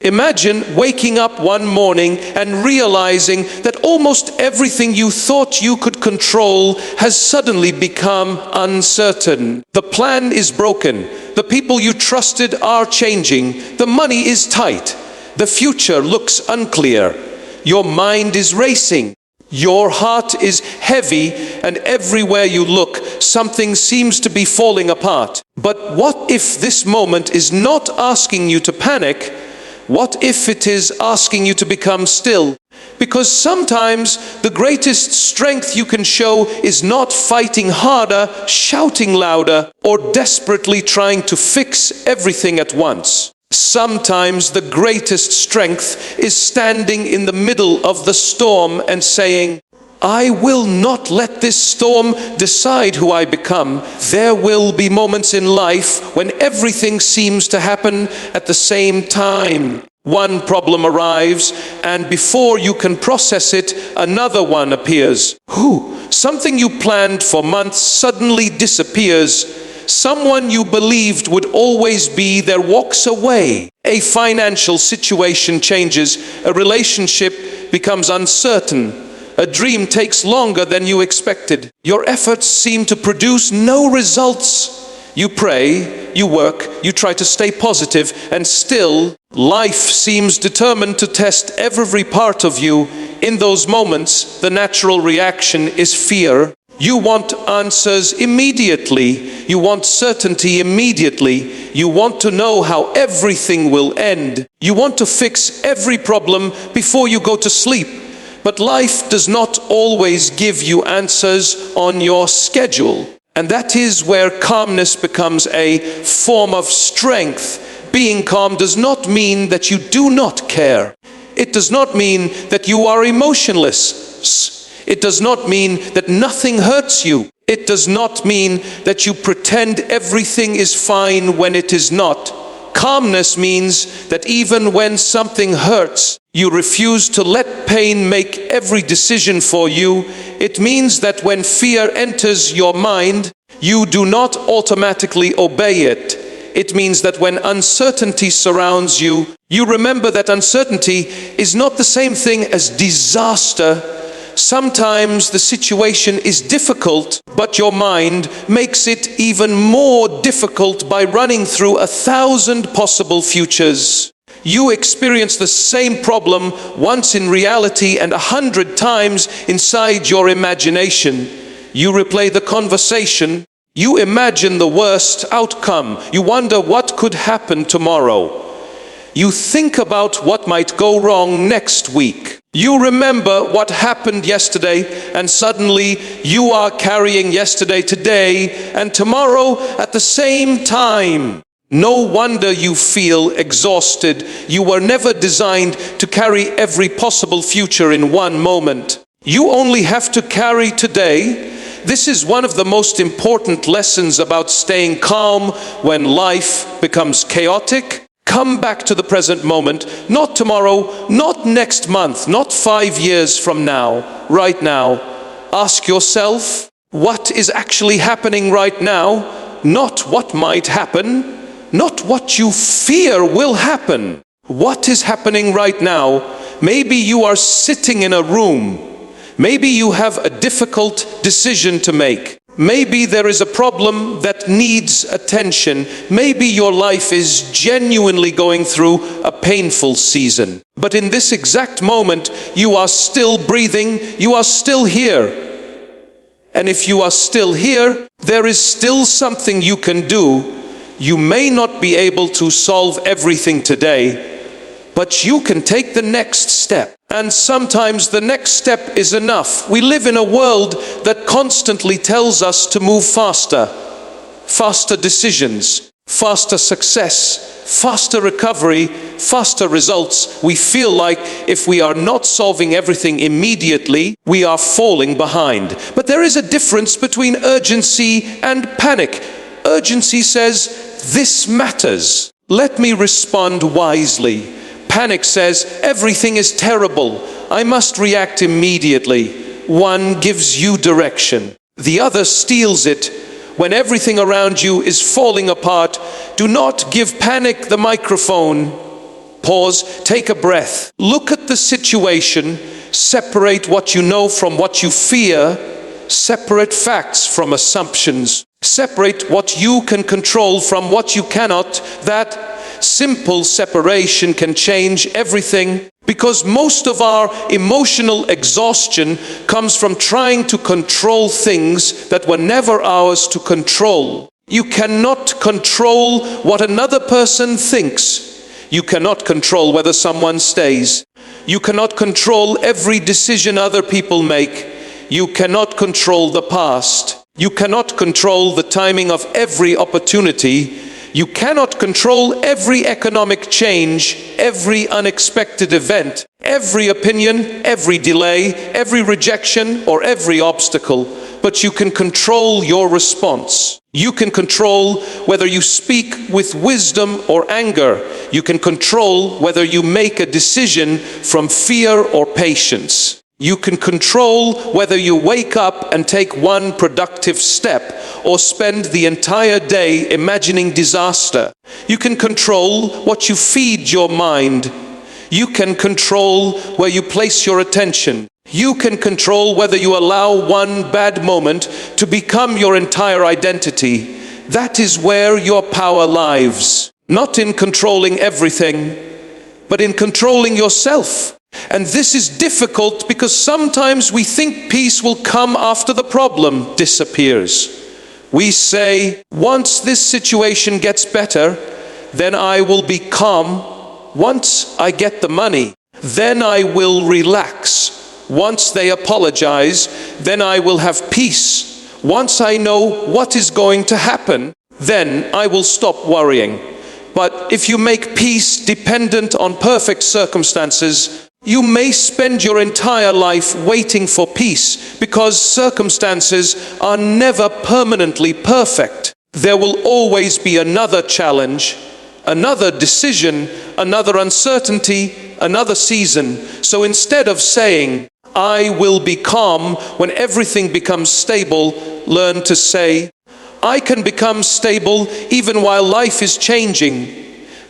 Imagine waking up one morning and realizing that almost everything you thought you could control has suddenly become uncertain. The plan is broken. The people you trusted are changing. The money is tight. The future looks unclear. Your mind is racing. Your heart is heavy, and everywhere you look, something seems to be falling apart. But what if this moment is not asking you to panic? What if it is asking you to become still? Because sometimes the greatest strength you can show is not fighting harder, shouting louder, or desperately trying to fix everything at once. Sometimes the greatest strength is standing in the middle of the storm and saying, I will not let this storm decide who I become. There will be moments in life when everything seems to happen at the same time. One problem arrives, and before you can process it, another one appears. Something you planned for months suddenly disappears. Someone you believed would always be there walks away. A financial situation changes. A relationship becomes uncertain. A dream takes longer than you expected. Your efforts seem to produce no results. You pray, you work, you try to stay positive, and still, life seems determined to test every part of you. In those moments, the natural reaction is fear. You want answers immediately. You want certainty immediately. You want to know how everything will end. You want to fix every problem before you go to sleep. But life does not always give you answers on your schedule. And that is where calmness becomes a form of strength. Being calm does not mean that you do not care. It does not mean that you are emotionless. It does not mean that nothing hurts you. It does not mean that you pretend everything is fine when it is not. Calmness means that even when something hurts, you refuse to let pain make every decision for you. It means that when fear enters your mind, you do not automatically obey it. It means that when uncertainty surrounds you, you remember that uncertainty is not the same thing as disaster. Sometimes the situation is difficult, but your mind makes it even more difficult by running through 1,000 possible futures. You experience the same problem once in reality and 100 times inside your imagination. You replay the conversation. You imagine the worst outcome. You wonder what could happen tomorrow. You think about what might go wrong next week. You remember what happened yesterday, and suddenly you are carrying yesterday today and tomorrow at the same time. No wonder you feel exhausted. You were never designed to carry every possible future in one moment. You only have to carry today. This is one of the most important lessons about staying calm when life becomes chaotic. Come back to the present moment, not tomorrow, not next month, not 5 years from now, right now. Ask yourself, what is actually happening right now? Not what might happen, not what you fear will happen. What is happening right now? Maybe you are sitting in a room. Maybe you have a difficult decision to make. Maybe there is a problem that needs attention. Maybe your life is genuinely going through a painful season. But in this exact moment, you are still breathing, you are still here. And if you are still here, there is still something you can do. You may not be able to solve everything today, but you can take the next step. And sometimes the next step is enough. We live in a world that constantly tells us to move faster. Faster decisions, faster success, faster recovery, faster results. We feel like if we are not solving everything immediately, we are falling behind. But there is a difference between urgency and panic. Urgency says, this matters. Let me respond wisely. Panic says, everything is terrible. I must react immediately. One gives you direction. The other steals it. When everything around you is falling apart, do not give panic the microphone. Pause, take a breath. Look at the situation, separate what you know from what you fear, separate facts from assumptions, separate what you can control from what you cannot. That simple separation can change everything, because most of our emotional exhaustion comes from trying to control things that were never ours to control. You cannot control what another person thinks. You cannot control whether someone stays. You cannot control every decision other people make. You cannot control the past. You cannot control the timing of every opportunity. You cannot control every economic change, every unexpected event, every opinion, every delay, every rejection, or every obstacle. But you can control your response. You can control whether you speak with wisdom or anger. You can control whether you make a decision from fear or patience. You can control whether you wake up and take one productive step or spend the entire day imagining disaster. You can control what you feed your mind. You can control where you place your attention. You can control whether you allow one bad moment to become your entire identity. That is where your power lies. Not in controlling everything, but in controlling yourself. And this is difficult because sometimes we think peace will come after the problem disappears. We say, once this situation gets better, then I will be calm. Once I get the money, then I will relax. Once they apologize, then I will have peace. Once I know what is going to happen, then I will stop worrying. But if you make peace dependent on perfect circumstances, you may spend your entire life waiting for peace, because circumstances are never permanently perfect. There will always be another challenge, another decision, another uncertainty, another season. So instead of saying, I will be calm when everything becomes stable, learn to say, I can become stable even while life is changing.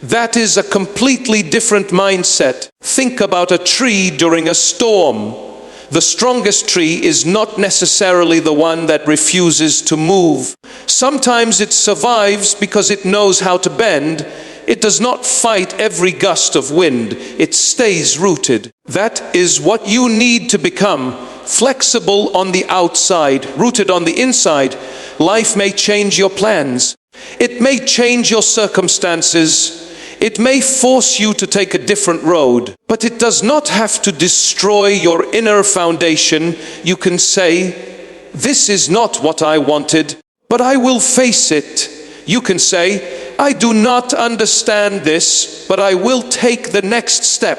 That is a completely different mindset. Think about a tree during a storm. The strongest tree is not necessarily the one that refuses to move. Sometimes it survives because it knows how to bend. It does not fight every gust of wind. It stays rooted. That is what you need to become. Flexible on the outside, rooted on the inside. Life may change your plans. It may change your circumstances. It may force you to take a different road, but it does not have to destroy your inner foundation. You can say, this is not what I wanted, but I will face it. You can say, I do not understand this, but I will take the next step.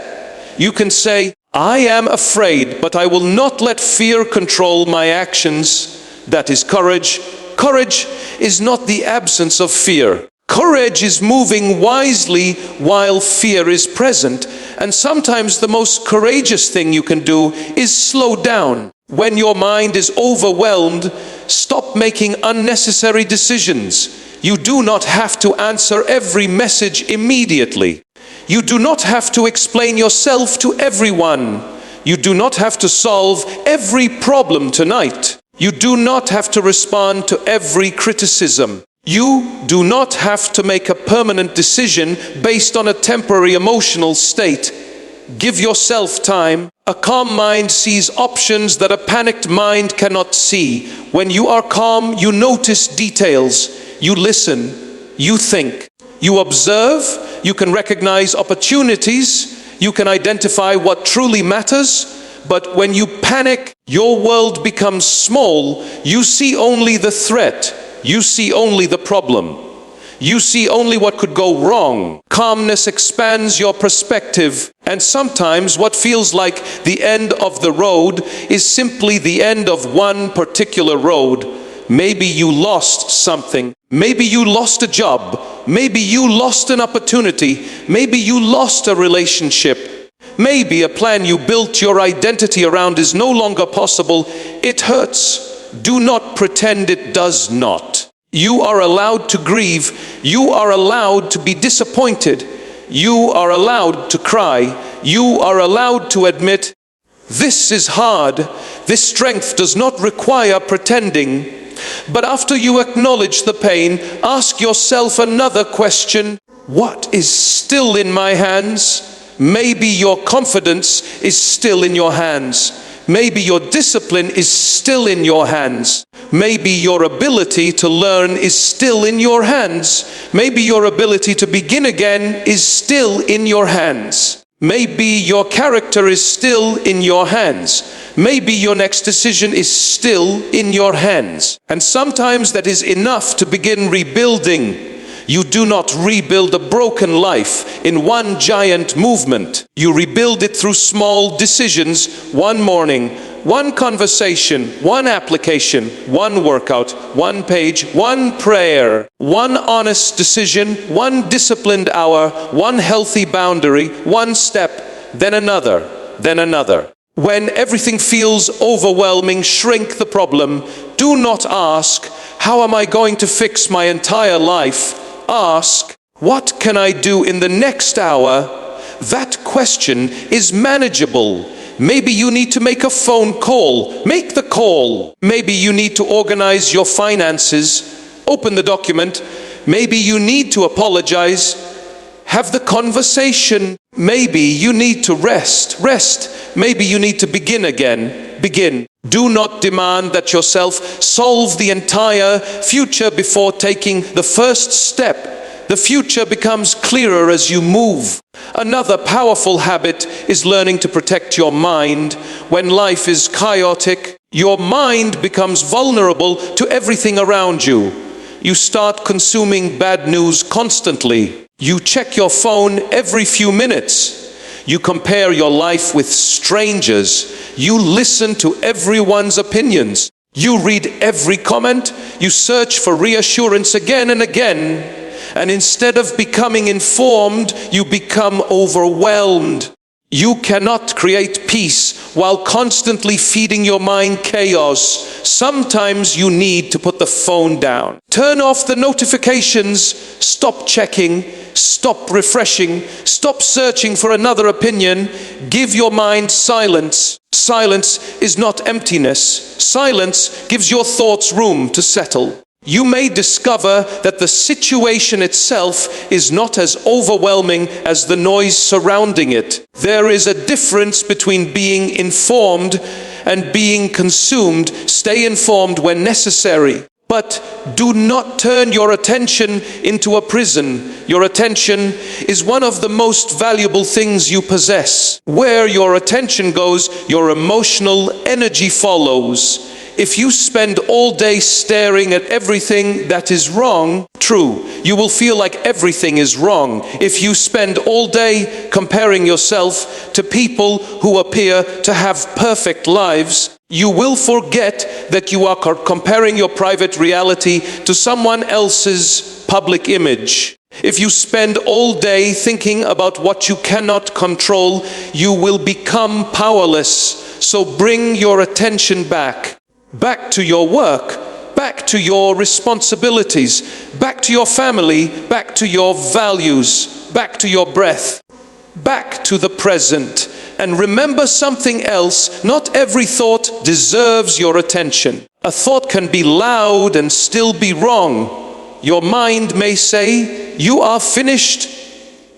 You can say, I am afraid, but I will not let fear control my actions. That is courage. Courage is not the absence of fear. Courage is moving wisely while fear is present. And sometimes the most courageous thing you can do is slow down. When your mind is overwhelmed, stop making unnecessary decisions. You do not have to answer every message immediately. You do not have to explain yourself to everyone. You do not have to solve every problem tonight. You do not have to respond to every criticism. You do not have to make a permanent decision based on a temporary emotional state. Give yourself time. A calm mind sees options that a panicked mind cannot see. When you are calm, you notice details. You listen. You think. You observe. You can recognize opportunities. You can identify what truly matters. But when you panic, your world becomes small. You see only the threat. You see only the problem. You see only what could go wrong. Calmness expands your perspective, and sometimes what feels like the end of the road is simply the end of one particular road. Maybe you lost something. Maybe you lost a job. Maybe you lost an opportunity. Maybe you lost a relationship. Maybe a plan you built your identity around is no longer possible. It hurts. Do not pretend it does not. You are allowed to grieve. You are allowed to be disappointed. You are allowed to cry. You are allowed to admit, this is hard. This strength does not require pretending. But after you acknowledge the pain, ask yourself another question. What is still in my hands? Maybe your confidence is still in your hands. Maybe your discipline is still in your hands. Maybe your ability to learn is still in your hands. Maybe your ability to begin again is still in your hands. Maybe your character is still in your hands. Maybe your next decision is still in your hands. And sometimes that is enough to begin rebuilding. You do not rebuild a broken life in one giant movement. You rebuild it through small decisions, one morning, one conversation, one application, one workout, one page, one prayer, one honest decision, one disciplined hour, one healthy boundary, one step, then another, then another. When everything feels overwhelming, shrink the problem. Do not ask, how am I going to fix my entire life? Ask, what can I do in the next hour? That question is manageable. Maybe you need to make a phone call. Make the call. Maybe you need to organize your finances. Open the document. Maybe you need to apologize. Have the conversation. Maybe you need to rest. Rest. Maybe you need to begin again. Begin. Do not demand that yourself solve the entire future before taking the first step. The future becomes clearer as you move. Another powerful habit is learning to protect your mind. When life is chaotic, your mind becomes vulnerable to everything around you. You start consuming bad news constantly. You check your phone every few minutes. You compare your life with strangers. You listen to everyone's opinions. You read every comment. You search for reassurance again and again. And instead of becoming informed, you become overwhelmed. You cannot create peace while constantly feeding your mind chaos. Sometimes you need to put the phone down. Turn off the notifications. Stop checking. Stop refreshing. Stop searching for another opinion. Give your mind silence. Silence is not emptiness. Silence gives your thoughts room to settle. You may discover that the situation itself is not as overwhelming as the noise surrounding it. There is a difference between being informed and being consumed. Stay informed when necessary, but do not turn your attention into a prison. Your attention is one of the most valuable things you possess. Where your attention goes, your emotional energy follows. If you spend all day staring at everything that is wrong, true, you will feel like everything is wrong. If you spend all day comparing yourself to people who appear to have perfect lives, you will forget that you are comparing your private reality to someone else's public image. If you spend all day thinking about what you cannot control, you will become powerless. So bring your attention back. Back to your work, back to your responsibilities, back to your family, back to your values, back to your breath, back to the present. And remember something else, not every thought deserves your attention. A thought can be loud and still be wrong. Your mind may say, you are finished.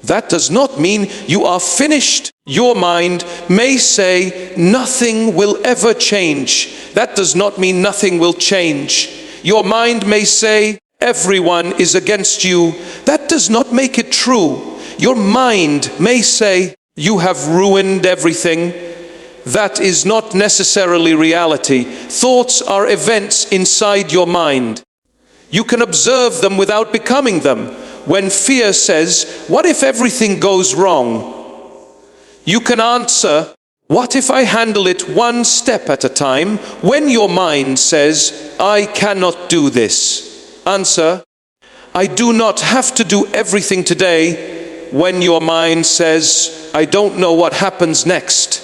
That does not mean you are finished. Your mind may say, nothing will ever change. That does not mean nothing will change. Your mind may say, everyone is against you. That does not make it true. Your mind may say, you have ruined everything. That is not necessarily reality. Thoughts are events inside your mind. You can observe them without becoming them. When fear says, what if everything goes wrong? You can answer, what if I handle it one step at a time? When your mind says, I cannot do this, answer, I do not have to do everything today. When your mind says, I don't know what happens next,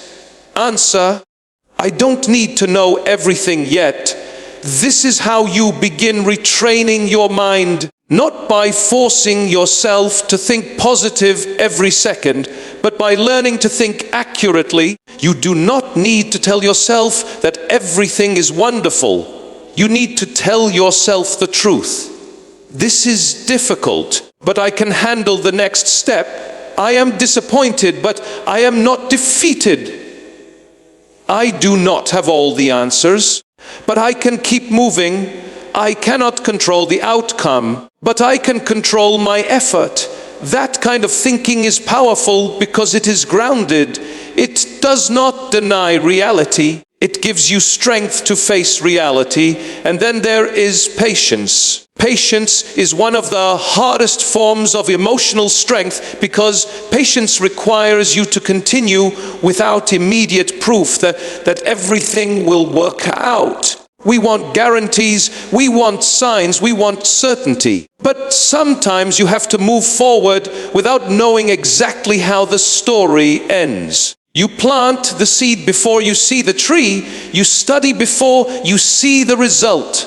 answer, I don't need to know everything yet. This is how you begin retraining your mind. Not by forcing yourself to think positive every second, but by learning to think accurately. You do not need to tell yourself that everything is wonderful. You need to tell yourself the truth. This is difficult, but I can handle the next step. I am disappointed, but I am not defeated. I do not have all the answers, but I can keep moving. I cannot control the outcome, but I can control my effort. That kind of thinking is powerful because it is grounded. It does not deny reality. It gives you strength to face reality. And then there is patience. Patience is one of the hardest forms of emotional strength because patience requires you to continue without immediate proof that everything will work out. We want guarantees, we want signs, we want certainty. But sometimes you have to move forward without knowing exactly how the story ends. You plant the seed before you see the tree. You study before you see the result.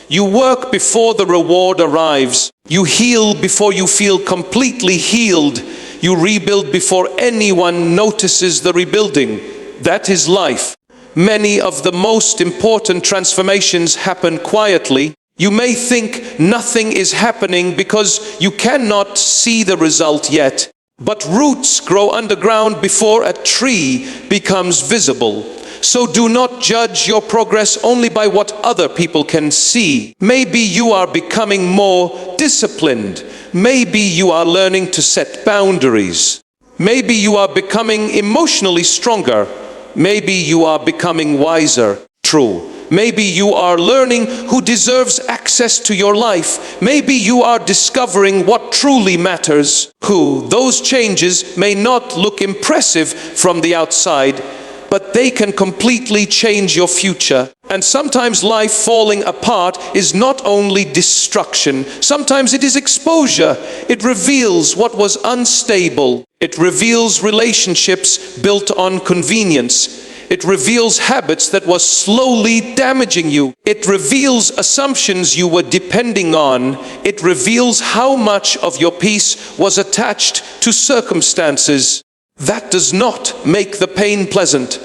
You work before the reward arrives. You heal before you feel completely healed. You rebuild before anyone notices the rebuilding. That is life. Many of the most important transformations happen quietly. You may think nothing is happening because you cannot see the result yet. But roots grow underground before a tree becomes visible. So do not judge your progress only by what other people can see. Maybe you are becoming more disciplined. Maybe you are learning to set boundaries. Maybe you are becoming emotionally stronger. Maybe you are becoming wiser. True. Maybe you are learning who deserves access to your life. Maybe you are discovering what truly matters. Those changes may not look impressive from the outside, but they can completely change your future. And sometimes life falling apart is not only destruction. Sometimes it is exposure. It reveals what was unstable. It reveals relationships built on convenience. It reveals habits that were slowly damaging you. It reveals assumptions you were depending on. It reveals how much of your peace was attached to circumstances. That does not make the pain pleasant,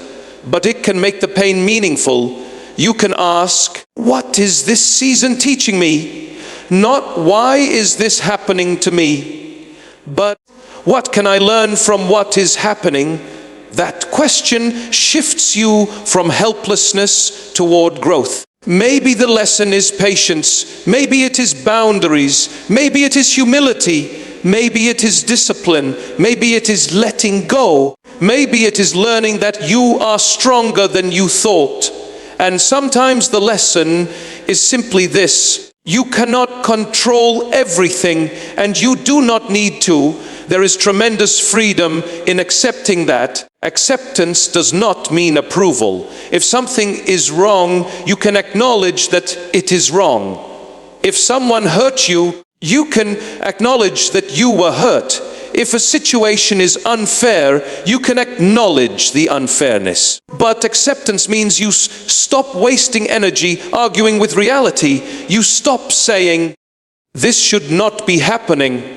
but it can make the pain meaningful. You can ask, what is this season teaching me? Not why is this happening to me, but what can I learn from what is happening? That question shifts you from helplessness toward growth. Maybe the lesson is patience. Maybe it is boundaries. Maybe it is humility. Maybe it is discipline. Maybe it is letting go. Maybe it is learning that you are stronger than you thought. And sometimes the lesson is simply this: you cannot control everything, and you do not need to. There is tremendous freedom in accepting that. Acceptance does not mean approval. If something is wrong, you can acknowledge that it is wrong. If someone hurt you, you can acknowledge that you were hurt. If a situation is unfair, you can acknowledge the unfairness. But acceptance means you stop wasting energy arguing with reality. You stop saying, this should not be happening.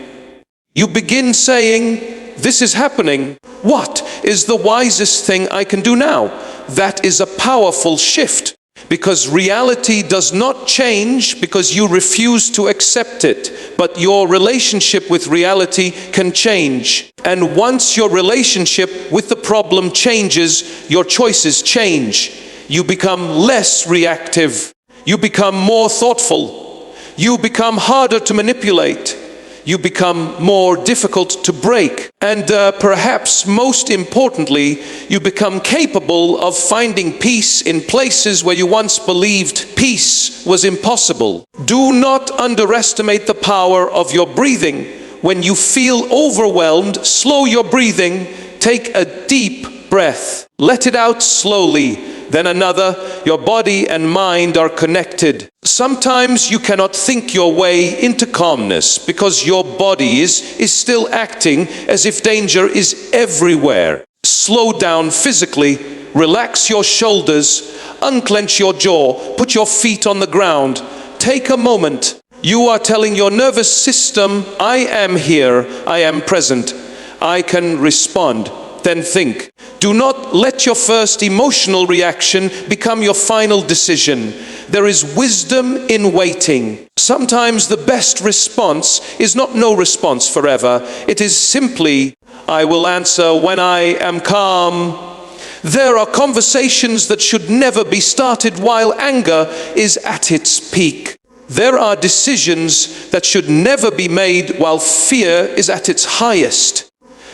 You begin saying, this is happening. What is the wisest thing I can do now? That is a powerful shift, because reality does not change because you refuse to accept it, but your relationship with reality can change. And once your relationship with the problem changes, your choices change. You become less reactive. You become more thoughtful. You become harder to manipulate. You become more difficult to break. And perhaps most importantly, you become capable of finding peace in places where you once believed peace was impossible. Do not underestimate the power of your breathing. When you feel overwhelmed, slow your breathing. Take a deep breath. Let it out slowly. Then another. Your body and mind are connected. Sometimes you cannot think your way into calmness because your body is still acting as if danger is everywhere. Slow down physically. Relax your shoulders. Unclench your jaw. Put your feet on the ground. Take a moment. You are telling your nervous system, I am here, I am present, I can respond. Then think. Do not let your first emotional reaction become your final decision. There is wisdom in waiting. Sometimes the best response is not no response forever. It is simply, I will answer when I am calm. There are conversations that should never be started while anger is at its peak. There are decisions that should never be made while fear is at its highest.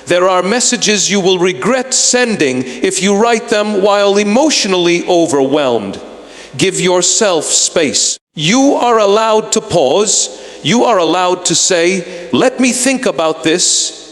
There are messages you will regret sending if you write them while emotionally overwhelmed. Give yourself space. You are allowed to pause. You are allowed to say, let me think about this.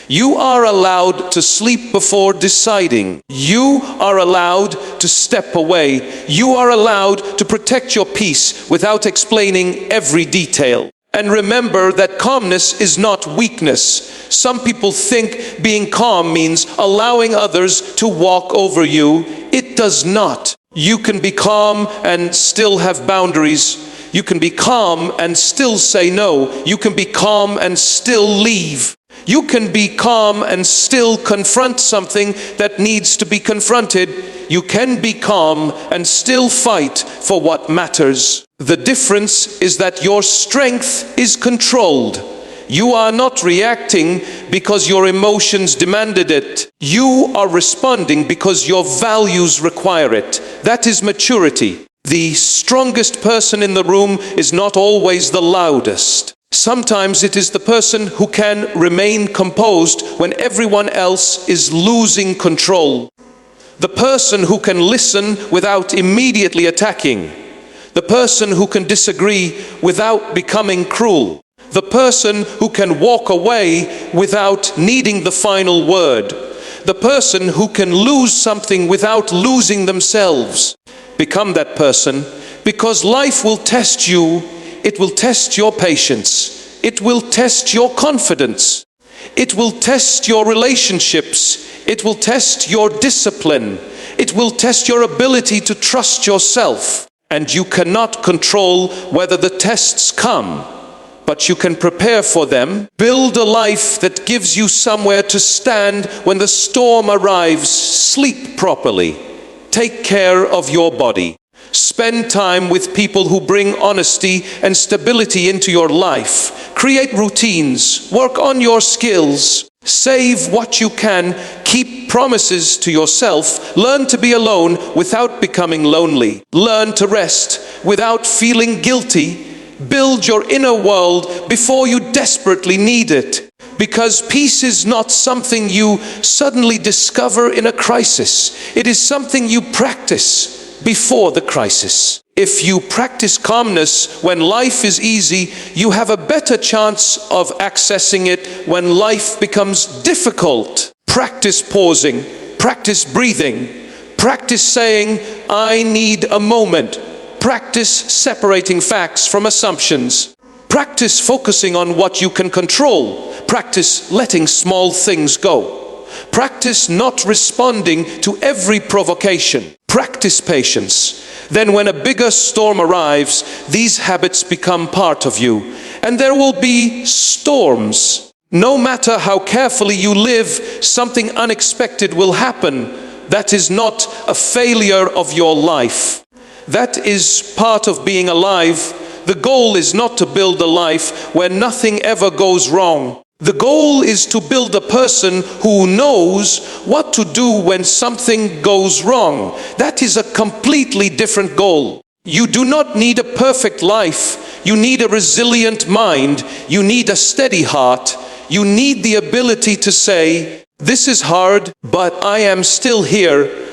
You are allowed to sleep before deciding. You are allowed to step away. You are allowed to protect your peace without explaining every detail. And remember that calmness is not weakness. Some people think being calm means allowing others to walk over you. It does not. You can be calm and still have boundaries. You can be calm and still say no. You can be calm and still leave. You can be calm and still confront something that needs to be confronted. You can be calm and still fight for what matters. The difference is that your strength is controlled. You are not reacting because your emotions demanded it. You are responding because your values require it. That is maturity. The strongest person in the room is not always the loudest. Sometimes it is the person who can remain composed when everyone else is losing control. The person who can listen without immediately attacking. The person who can disagree without becoming cruel. The person who can walk away without needing the final word. The person who can lose something without losing themselves. Become that person, because life will test you. It will test your patience. It will test your confidence. It will test your relationships. It will test your discipline. It will test your ability to trust yourself. And you cannot control whether the tests come, but you can prepare for them. Build a life that gives you somewhere to stand when the storm arrives. Sleep properly. Take care of your body. Spend time with people who bring honesty and stability into your life. Create routines. Work on your skills. Save what you can. Keep promises to yourself. Learn to be alone without becoming lonely. Learn to rest without feeling guilty. Build your inner world before you desperately need it. Because peace is not something you suddenly discover in a crisis. It is something you practice before the crisis. If you practice calmness when life is easy, you have a better chance of accessing it when life becomes difficult. Practice pausing, practice breathing, practice saying, I need a moment. Practice separating facts from assumptions. Practice focusing on what you can control. Practice letting small things go. Practice not responding to every provocation. Practice patience. Then when a bigger storm arrives, these habits become part of you. And there will be storms. No matter how carefully you live, something unexpected will happen. That is not a failure of your life. That is part of being alive. The goal is not to build a life where nothing ever goes wrong. The goal is to build a person who knows what to do when something goes wrong. That is a completely different goal. You do not need a perfect life. You need a resilient mind. You need a steady heart. You need the ability to say, this is hard, but I am still here.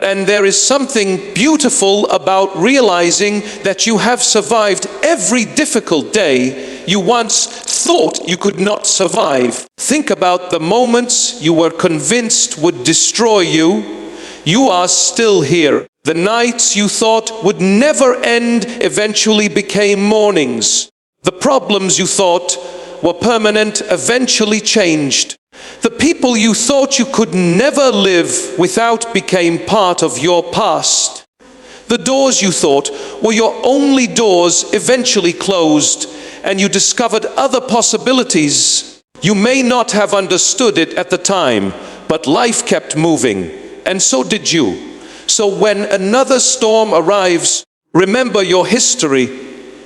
And there is something beautiful about realizing that you have survived every difficult day you once thought you could not survive. Think about the moments you were convinced would destroy you. You are still here. The nights you thought would never end eventually became mornings. The problems you thought were permanent eventually changed. The people you thought you could never live without became part of your past. The doors you thought were your only doors eventually closed, and you discovered other possibilities. You may not have understood it at the time, but life kept moving, and so did you. So when another storm arrives, remember your history.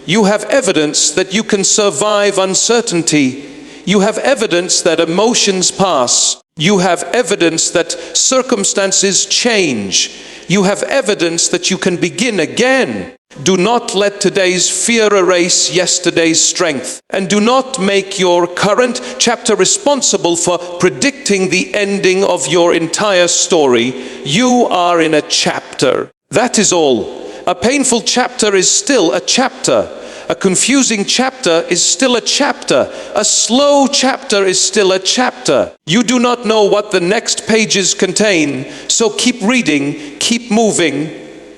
You have evidence that you can survive uncertainty. You have evidence that emotions pass. You have evidence that circumstances change. You have evidence that you can begin again. Do not let today's fear erase yesterday's strength. And do not make your current chapter responsible for predicting the ending of your entire story. You are in a chapter. That is all. A painful chapter is still a chapter. A confusing chapter is still a chapter. A slow chapter is still a chapter. You do not know what the next pages contain, so keep reading, keep moving,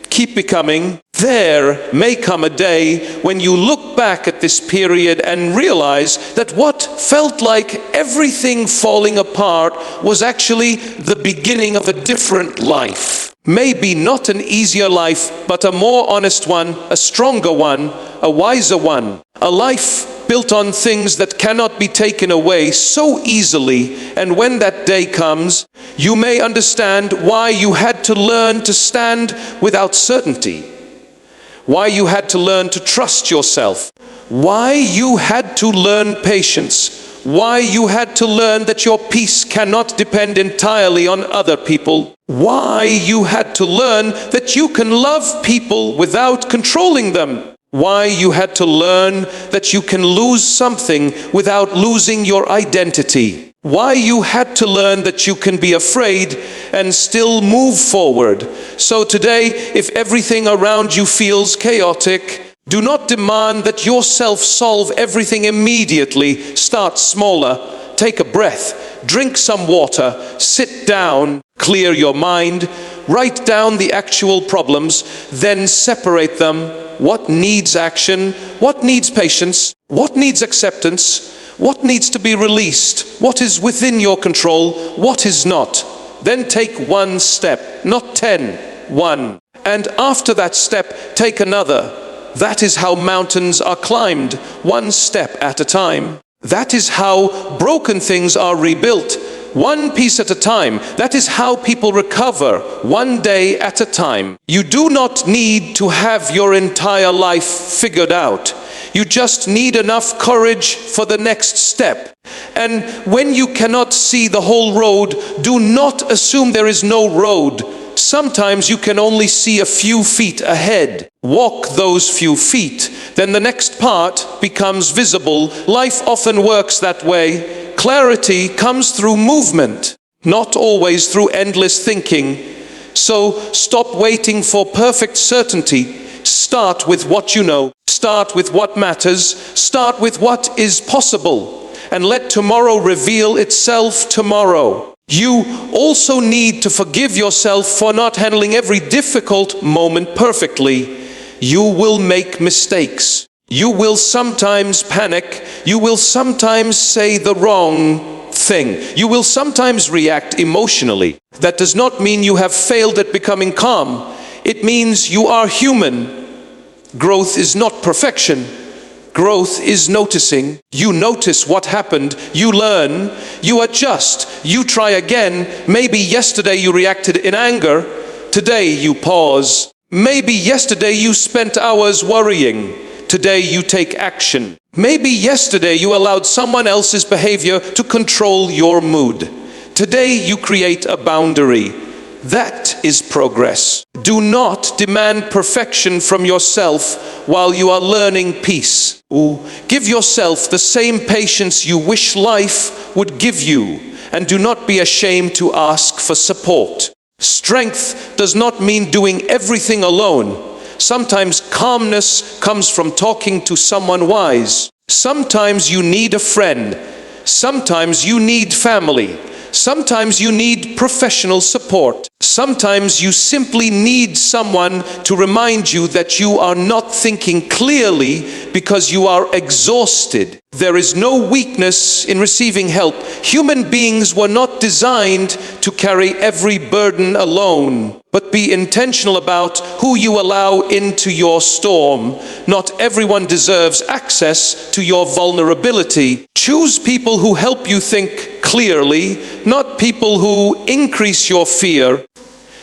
keep becoming. There may come a day when you look back at this period and realize that what felt like everything falling apart was actually the beginning of a different life. Maybe not an easier life, but a more honest one, a stronger one, a wiser one. A life built on things that cannot be taken away so easily. And when that day comes, you may understand why you had to learn to stand without certainty. Why you had to learn to trust yourself. Why you had to learn patience. Why you had to learn that your peace cannot depend entirely on other people. Why you had to learn that you can love people without controlling them. Why you had to learn that you can lose something without losing your identity. Why you had to learn that you can be afraid and still move forward. So today, if everything around you feels chaotic, do not demand that yourself solve everything immediately. Start smaller. Take a breath. Drink some water. Sit down. Clear your mind. Write down the actual problems. Then separate them. What needs action? What needs patience? What needs acceptance? What needs to be released? What is within your control? What is not? Then take one step, not 10, one. And after that step, take another. That is how mountains are climbed, one step at a time. That is how broken things are rebuilt, one piece at a time. That is how people recover, one day at a time. You do not need to have your entire life figured out. You just need enough courage for the next step. And when you cannot see the whole road, do not assume there is no road. Sometimes you can only see a few feet ahead. Walk those few feet, then the next part becomes visible. Life often works that way. Clarity comes through movement, not always through endless thinking. So stop waiting for perfect certainty. Start with what you know. Start with what matters. Start with what is possible. And let tomorrow reveal itself tomorrow. You also need to forgive yourself for not handling every difficult moment perfectly. You will make mistakes. You will sometimes panic. You will sometimes say the wrong thing. You will sometimes react emotionally. That does not mean you have failed at becoming calm. It means you are human. Growth is not perfection. Growth is noticing. You notice what happened. You learn. You adjust. You try again. Maybe yesterday you reacted in anger. Today you pause. Maybe yesterday you spent hours worrying. Today you take action. Maybe yesterday you allowed someone else's behavior to control your mood. Today you create a boundary. That is progress. Do not demand perfection from yourself while you are learning peace. Give yourself the same patience you wish life would give you, and do not be ashamed to ask for support. Strength does not mean doing everything alone. Sometimes calmness comes from talking to someone wise. Sometimes you need a friend. Sometimes you need family. Sometimes you need professional support. Sometimes you simply need someone to remind you that you are not thinking clearly because you are exhausted. There is no weakness in receiving help. Human beings were not designed to carry every burden alone, but be intentional about who you allow into your storm. Not everyone deserves access to your vulnerability. Choose people who help you think clearly, not people who increase your fear.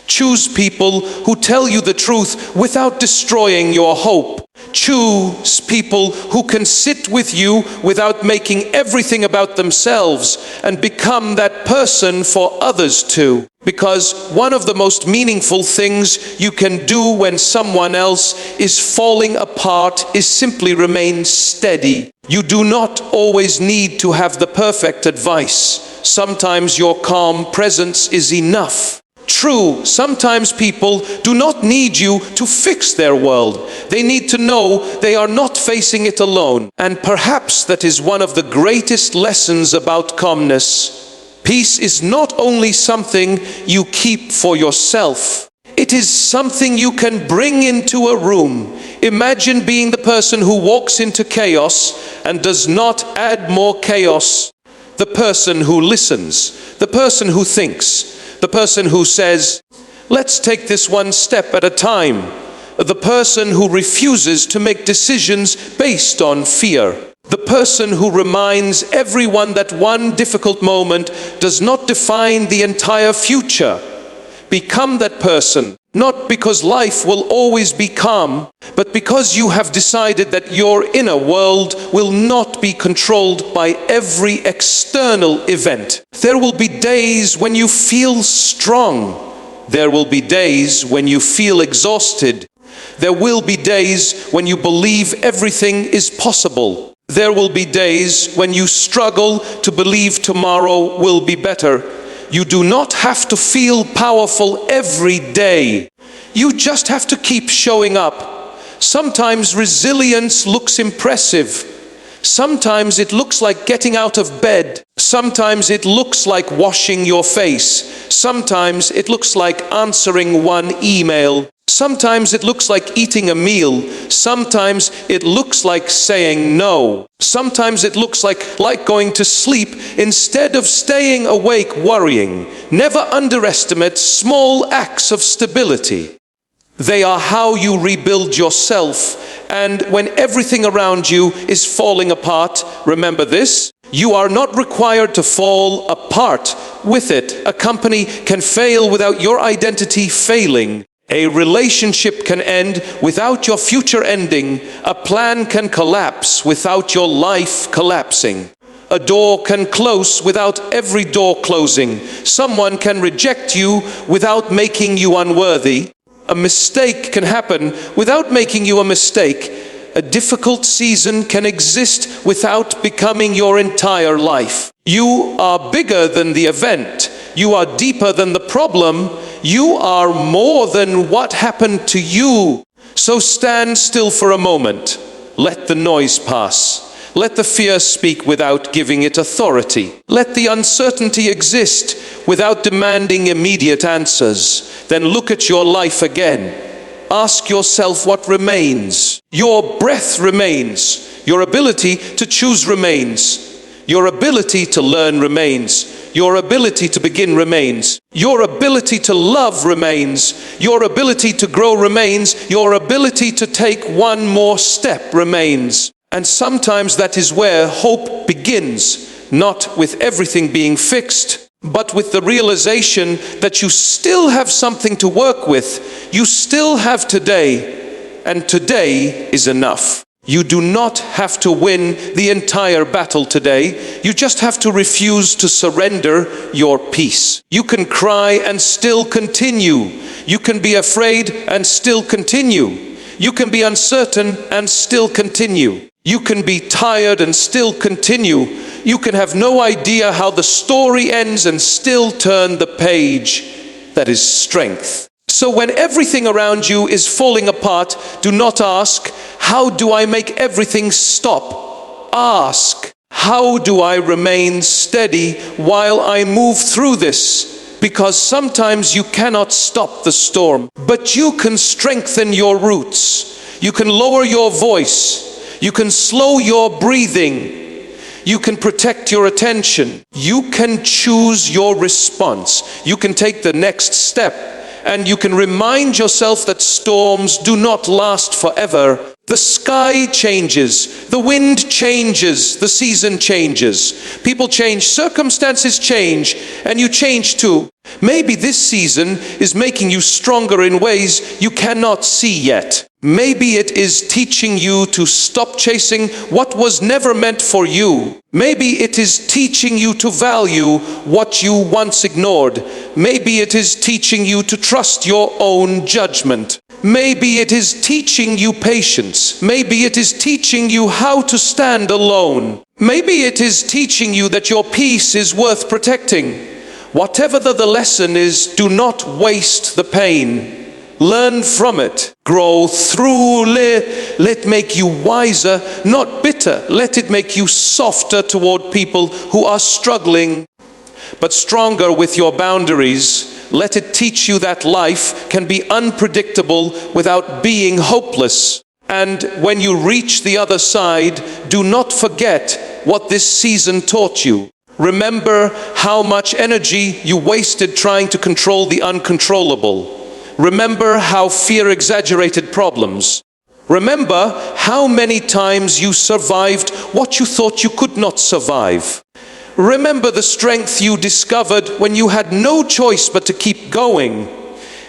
Choose people who tell you the truth without destroying your hope. Choose people who can sit with you without making everything about themselves, and become that person for others too. Because one of the most meaningful things you can do when someone else is falling apart is simply remain steady. You do not always need to have the perfect advice. Sometimes your calm presence is enough. True, sometimes people do not need you to fix their world. They need to know they are not facing it alone. And perhaps that is one of the greatest lessons about calmness. Peace is not only something you keep for yourself. It is something you can bring into a room. Imagine being the person who walks into chaos and does not add more chaos. The person who listens, the person who thinks, the person who says, let's take this one step at a time. The person who refuses to make decisions based on fear. The person who reminds everyone that one difficult moment does not define the entire future. Become that person, not because life will always be calm, but because you have decided that your inner world will not be controlled by every external event. There will be days when you feel strong. There will be days when you feel exhausted. There will be days when you believe everything is possible. There will be days when you struggle to believe tomorrow will be better. You do not have to feel powerful every day. You just have to keep showing up. Sometimes resilience looks impressive. Sometimes it looks like getting out of bed. Sometimes it looks like washing your face. Sometimes it looks like answering one email. Sometimes it looks like eating a meal. Sometimes it looks like saying no. Sometimes it looks like going to sleep instead of staying awake worrying. Never underestimate small acts of stability. They are how you rebuild yourself. And when everything around you is falling apart, remember this: you are not required to fall apart with it. A company can fail without your identity failing. A relationship can end without your future ending. A plan can collapse without your life collapsing. A door can close without every door closing. Someone can reject you without making you unworthy. A mistake can happen without making you a mistake. A difficult season can exist without becoming your entire life. You are bigger than the event. You are deeper than the problem. You are more than what happened to you. So stand still for a moment. Let the noise pass. Let the fear speak without giving it authority. Let the uncertainty exist without demanding immediate answers. Then look at your life again. Ask yourself what remains. Your breath remains. Your ability to choose remains. Your ability to learn remains. Your ability to begin remains. Your ability to love remains. Your ability to grow remains. Your ability to take one more step remains. And sometimes that is where hope begins, not with everything being fixed, but with the realization that you still have something to work with. You still have today, and today is enough. You do not have to win the entire battle today. You just have to refuse to surrender your peace. You can cry and still continue. You can be afraid and still continue. You can be uncertain and still continue. You can be tired and still continue. You can have no idea how the story ends and still turn the page. That is strength. So when everything around you is falling apart, do not ask, how do I make everything stop? Ask, how do I remain steady while I move through this? Because sometimes you cannot stop the storm, but you can strengthen your roots. You can lower your voice. You can slow your breathing. You can protect your attention. You can choose your response. You can take the next step. And you can remind yourself that storms do not last forever. The sky changes, the wind changes, the season changes. People change, circumstances change, and you change too. Maybe this season is making you stronger in ways you cannot see yet. Maybe it is teaching you to stop chasing what was never meant for you. Maybe it is teaching you to value what you once ignored. Maybe it is teaching you to trust your own judgment. Maybe it is teaching you patience. Maybe it is teaching you how to stand alone. Maybe it is teaching you that your peace is worth protecting. Whatever the lesson is, do not waste the pain. Learn from it. Grow through. Let it make you wiser, not bitter. Let it make you softer toward people who are struggling, but stronger with your boundaries. Let it teach you that life can be unpredictable without being hopeless. And when you reach the other side, do not forget what this season taught you. Remember how much energy you wasted trying to control the uncontrollable. Remember how fear exaggerated problems. Remember how many times you survived what you thought you could not survive. Remember the strength you discovered when you had no choice but to keep going.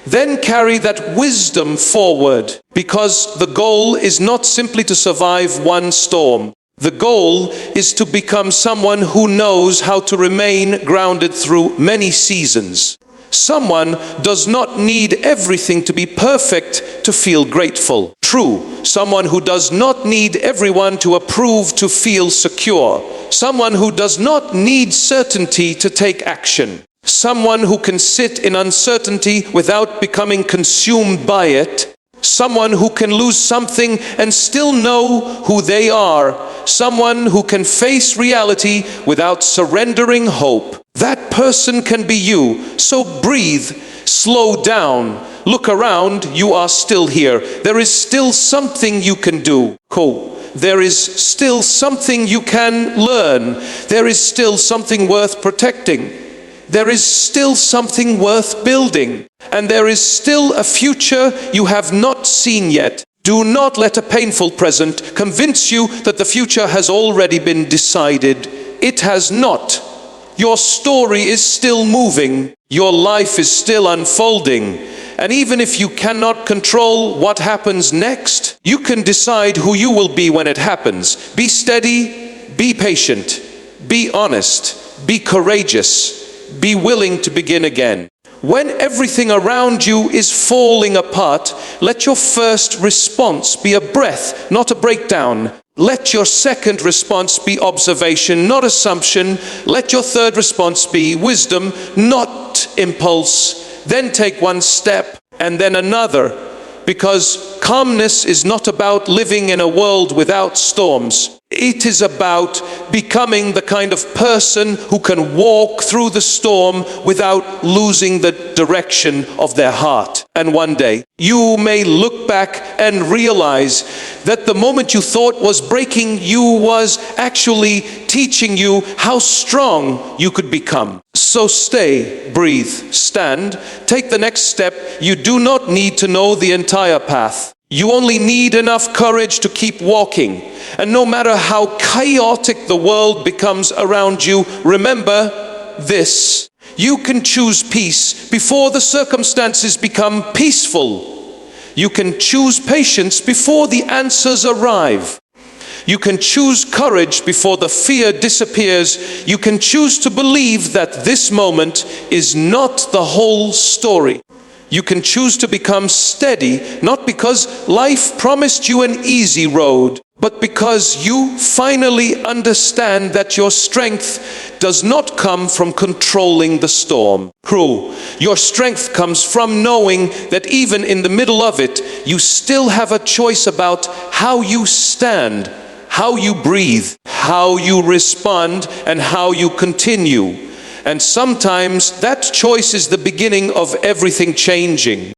Then carry that wisdom forward, because the goal is not simply to survive one storm. The goal is to become someone who knows how to remain grounded through many seasons. Someone does not need everything to be perfect to feel grateful. True, someone who does not need everyone to approve to feel secure. Someone who does not need certainty to take action. Someone who can sit in uncertainty without becoming consumed by it. Someone who can lose something and still know who they are. Someone who can face reality without surrendering hope. That person can be you. So breathe, slow down, look around, you are still here. There is still something you can do. Cool. There is still something you can learn. There is still something worth protecting. There is still something worth building. And there is still a future you have not seen yet. Do not let a painful present convince you that the future has already been decided. It has not. Your story is still moving. Your life is still unfolding. And even if you cannot control what happens next, you can decide who you will be when it happens. Be steady, be patient, be honest, be courageous, be willing to begin again. When everything around you is falling apart, let your first response be a breath, not a breakdown. Let your second response be observation, not assumption. Let your third response be wisdom, not impulse. Then take one step and then another, because calmness is not about living in a world without storms. It is about becoming the kind of person who can walk through the storm without losing the direction of their heart. And one day, you may look back and realize that the moment you thought was breaking you was actually teaching you how strong you could become. So stay, breathe, stand, take the next step. You do not need to know the entire path. You only need enough courage to keep walking. And no matter how chaotic the world becomes around you, remember this: you can choose peace before the circumstances become peaceful. You can choose patience before the answers arrive. You can choose courage before the fear disappears. You can choose to believe that this moment is not the whole story. You can choose to become steady, not because life promised you an easy road, but because you finally understand that your strength does not come from controlling the storm. True, your strength comes from knowing that even in the middle of it, you still have a choice about how you stand, how you breathe, how you respond, and how you continue. And sometimes that choice is the beginning of everything changing.